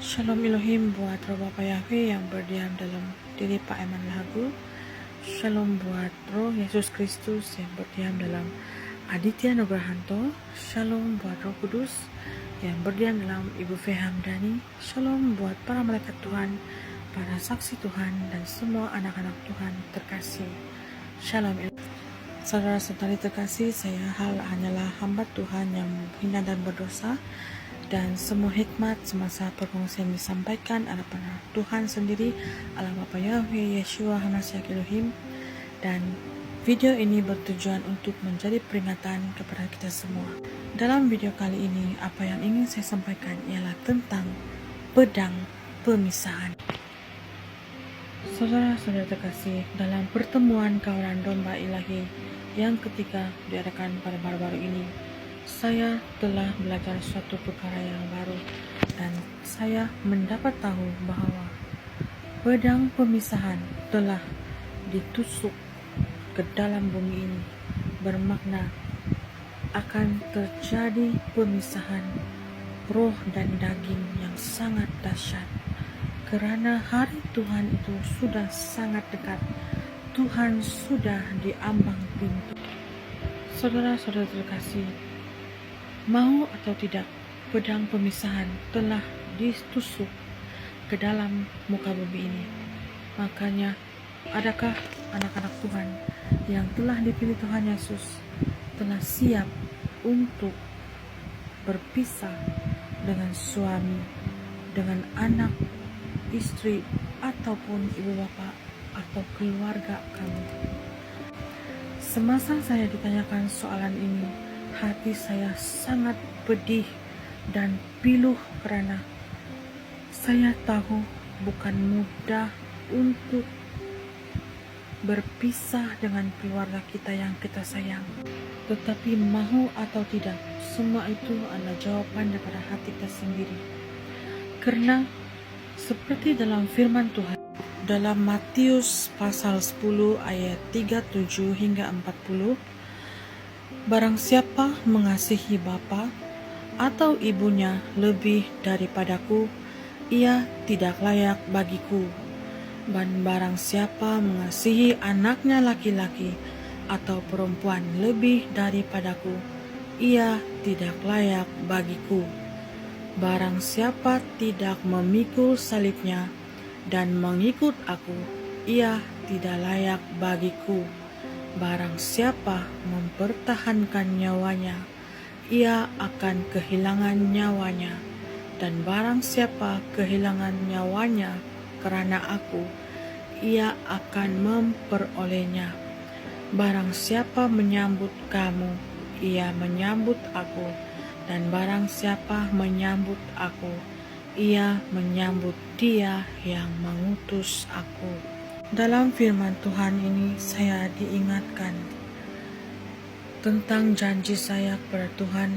Shalom Elohim buat roh Bapa Yahweh yang berdiam dalam diri Pak Eman Lagu. Shalom buat roh Yesus Kristus yang berdiam dalam Aditya Nugrahanto. Shalom buat roh kudus yang berdiam dalam Ibu Fe Hamdani. Shalom buat para malaikat Tuhan, para saksi Tuhan, dan semua anak-anak Tuhan terkasih. Shalom saudara-saudari terkasih, saya hanyalah hamba Tuhan yang hina dan berdosa, dan semua hikmat semasa perkongsian disampaikan adalah pada Tuhan sendiri, Allah Bapa Yahweh Yeshua HaMashiach Elohim. Dan video ini bertujuan untuk menjadi peringatan kepada kita semua. Dalam video kali ini, apa yang ingin saya sampaikan ialah tentang pedang pemisahan. Saudara-saudara terkasih, dalam pertemuan kawalan domba ilahi yang ketiga diadakan pada baru-baru ini, saya telah belajar suatu perkara yang baru, dan saya mendapat tahu bahwa pedang pemisahan telah ditusuk ke dalam bumi ini, bermakna akan terjadi pemisahan roh dan daging yang sangat dahsyat, karena hari Tuhan itu sudah sangat dekat. Tuhan sudah di ambang pintu. Saudara-saudara terkasih, mau atau tidak, pedang pemisahan telah ditusuk ke dalam muka bumi ini. Makanya, adakah anak-anak Tuhan yang telah dipilih Tuhan Yesus telah siap untuk berpisah dengan suami, dengan anak, istri, ataupun ibu bapa atau keluarga kamu? Semasa saya ditanyakan soalan ini, hati saya sangat pedih dan pilu, karena saya tahu bukan mudah untuk berpisah dengan keluarga kita yang kita sayang. Tetapi mau atau tidak, semua itu adalah jawaban daripada hati kita sendiri. Karena seperti dalam firman Tuhan dalam Matius pasal 10 ayat 37 hingga 40, barang siapa mengasihi bapa atau ibunya lebih daripadaku, ia tidak layak bagiku. Dan barang siapa mengasihi anaknya laki-laki atau perempuan lebih daripadaku, ia tidak layak bagiku. Barang siapa tidak memikul salibnya dan mengikut aku, ia tidak layak bagiku. Barang siapa mempertahankan nyawanya, ia akan kehilangan nyawanya. Dan barang siapa kehilangan nyawanya karena aku, ia akan memperolehnya. Barang siapa menyambut kamu, ia menyambut aku. Dan barang siapa menyambut aku, ia menyambut Dia yang mengutus aku. Dalam firman Tuhan ini saya diingatkan tentang janji saya kepada Tuhan.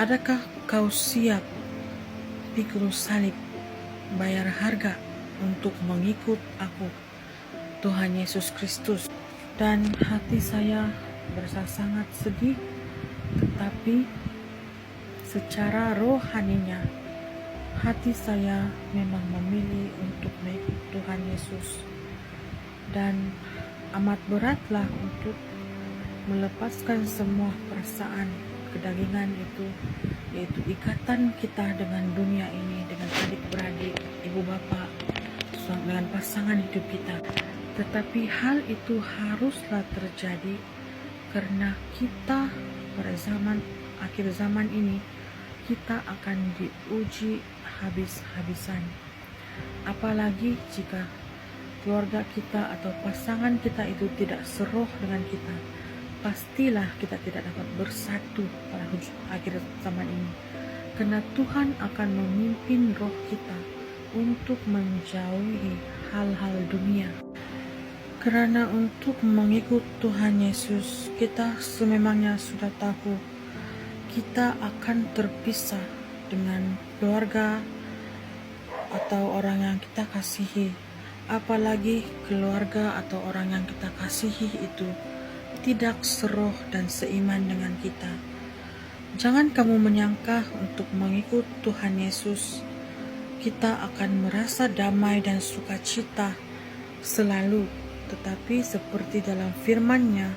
Adakah kau siap pikul salib, bayar harga untuk mengikut aku, Tuhan Yesus Kristus? Dan hati saya berasa sangat sedih, tetapi secara rohaninya hati saya memang memilih untuk mengikut Tuhan Yesus. Dan amat beratlah untuk melepaskan semua perasaan kedagingan itu, yaitu ikatan kita dengan dunia ini, dengan adik-beradik, ibu bapa, dengan pasangan hidup kita. Tetapi hal itu haruslah terjadi karena kita pada akhir zaman ini, kita akan diuji habis-habisan. Apalagi jika keluarga kita atau pasangan kita itu tidak seroh dengan kita, pastilah kita tidak dapat bersatu pada akhir zaman ini. Karena Tuhan akan memimpin roh kita untuk menjauhi hal-hal dunia. Karena untuk mengikut Tuhan Yesus, kita sememangnya sudah tahu kita akan terpisah dengan keluarga atau orang yang kita kasihi. Apalagi keluarga atau orang yang kita kasihi itu tidak seroh dan seiman dengan kita. Jangan kamu menyangka untuk mengikut Tuhan Yesus kita akan merasa damai dan sukacita selalu. Tetapi seperti dalam firman-Nya,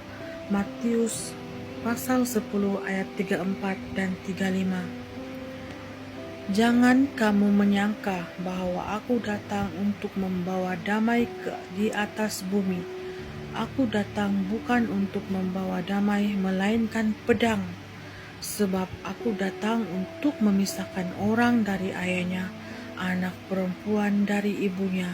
Matius pasal 10 ayat 34 dan 35. Jangan kamu menyangka bahwa aku datang untuk membawa damai di atas bumi. Aku datang bukan untuk membawa damai, melainkan pedang. Sebab aku datang untuk memisahkan orang dari ayahnya, anak perempuan dari ibunya,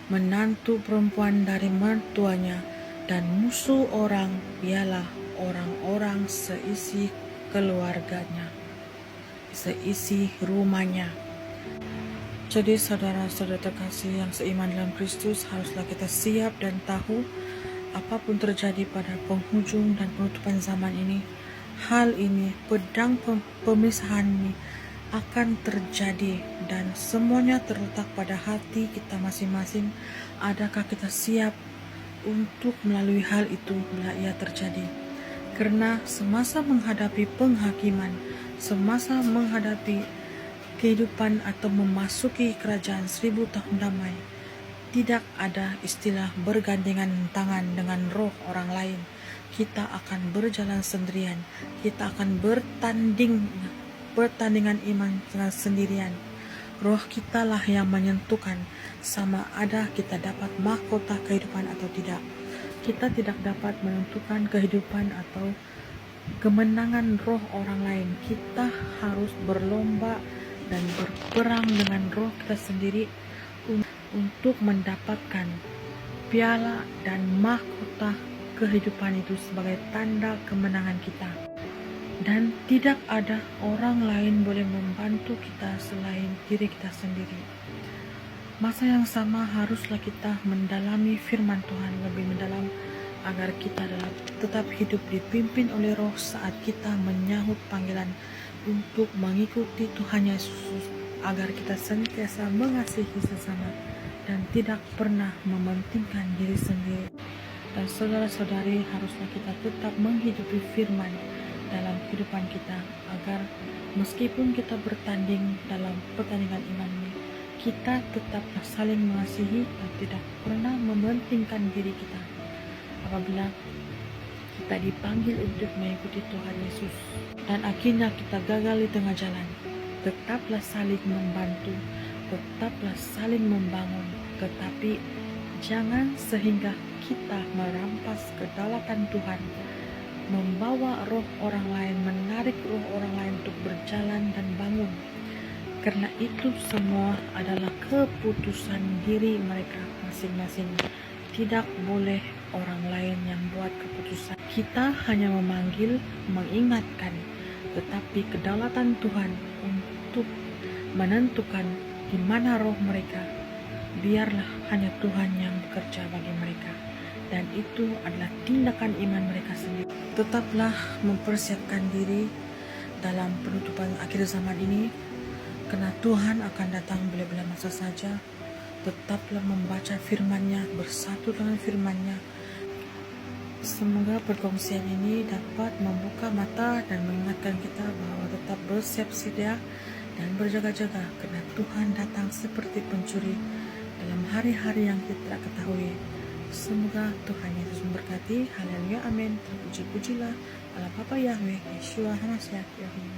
menantu perempuan dari mertuanya, dan musuh orang ialah orang-orang seisi keluarganya, seisi rumahnya. Jadi saudara-saudara terkasih yang seiman dalam Kristus, haruslah kita siap dan tahu apapun terjadi pada penghujung dan penutupan zaman ini, hal ini, pedang pemisahan ini akan terjadi, dan semuanya terletak pada hati kita masing-masing. Adakah kita siap untuk melalui hal itu bila ia terjadi? Karena semasa menghadapi penghakiman, semasa menghadapi kehidupan atau memasuki kerajaan 1000 tahun damai, tidak ada istilah bergandengan tangan dengan roh orang lain. Kita akan berjalan sendirian. Kita akan pertandingan iman dengan sendirian. Roh kita lah yang menentukan sama ada kita dapat mahkota kehidupan atau tidak. Kita tidak dapat menentukan kehidupan atau kemenangan roh orang lain. Kita harus berlomba dan berperang dengan roh kita sendiri untuk mendapatkan piala dan mahkota kehidupan itu sebagai tanda kemenangan kita. Dan tidak ada orang lain boleh membantu kita selain diri kita sendiri. Masa yang sama haruslah kita mendalami firman Tuhan lebih mendalam agar kita tetap hidup dipimpin oleh Roh saat kita menyahut panggilan untuk mengikuti Tuhan Yesus, agar kita senantiasa mengasihi sesama dan tidak pernah mementingkan diri sendiri. Dan saudara-saudari, haruslah kita tetap menghidupi firman dalam kehidupan kita, agar meskipun kita bertanding dalam pertandingan iman ini, kita tetaplah saling mengasihi dan tidak pernah mementingkan diri kita. Apabila kita dipanggil untuk mengikuti Tuhan Yesus dan akhirnya kita gagal di tengah jalan, tetaplah saling membantu, tetaplah saling membangun, tetapi jangan sehingga kita merampas kedaulatan Tuhan, membawa roh orang lain, menarik roh orang lain untuk berjalan dan bangun. Karena itu semua adalah keputusan diri mereka masing-masing. Tidak boleh orang lain yang buat keputusan. Kita hanya memanggil, mengingatkan, tetapi kedaulatan Tuhan untuk menentukan di mana roh mereka, biarlah hanya Tuhan yang bekerja bagi mereka. Dan itu adalah tindakan iman mereka sendiri. Tetaplah mempersiapkan diri dalam penutupan akhir zaman ini, karena Tuhan akan datang bila-bila masa saja. Tetaplah membaca firman-Nya, bersatu dengan firman-Nya. Semoga perkongsian ini dapat membuka mata dan mengingatkan kita bahwa tetap bersiap sedia dan berjaga-jaga, karena Tuhan datang seperti pencuri dalam hari-hari yang kita tidak ketahui. Semoga Tuhan Yesus memberkati. Haleluya, amin. Terpuji-pujilah Allah Bapa Yahweh, Yeshua HaMashiach, Yahweh.